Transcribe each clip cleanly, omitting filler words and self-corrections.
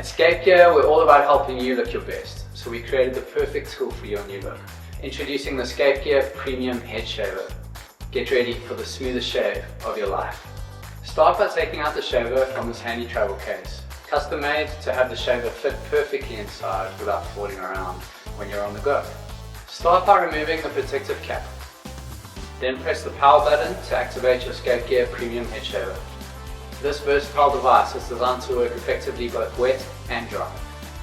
At ScapeGear, we're all about helping you look your best, so we created the perfect tool for your new look. Introducing the ScapeGear Premium Head Shaver. Get ready for the smoothest shave of your life. Start by taking out the shaver from this handy travel case. Custom made to have the shaver fit perfectly inside without falling around when you're on the go. Start by removing the protective cap. Then press the power button to activate your ScapeGear Premium Head Shaver. This versatile device is designed to work effectively both wet and dry.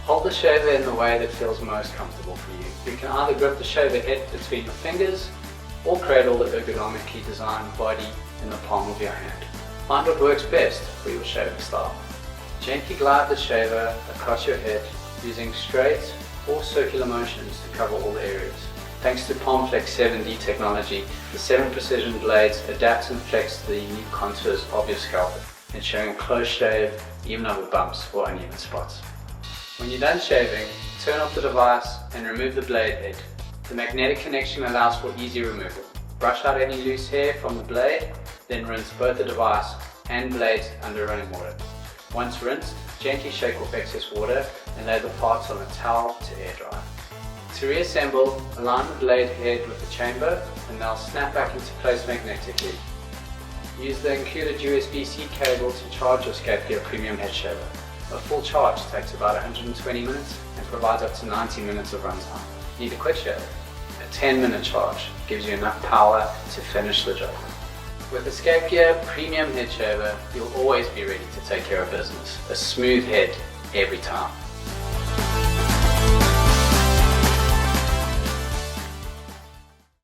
Hold the shaver in the way that feels most comfortable for you. You can either grip the shaver head between your fingers or cradle the ergonomically designed body in the palm of your hand. Find what works best for your shaving style. Gently glide the shaver across your head using straight or circular motions to cover all areas. Thanks to PalmFlex 7D technology, the 7 precision blades adapt and flex to the unique contours of your scalp, ensuring a close shave even over bumps or uneven spots. When you're done shaving, turn off the device and remove the blade head. The magnetic connection allows for easy removal. Brush out any loose hair from the blade, then rinse both the device and blades under running water. Once rinsed, gently shake off excess water and lay the parts on a towel to air dry. To reassemble, align the blade head with the chamber and they'll snap back into place magnetically. Use the included USB-C cable to charge your ScapeGear Premium Head Shaver. A full charge takes about 120 minutes and provides up to 90 minutes of runtime. Need a quick shave? A 10-minute charge gives you enough power to finish the job. With the ScapeGear Premium Head Shaver, you'll always be ready to take care of business. A smooth head every time.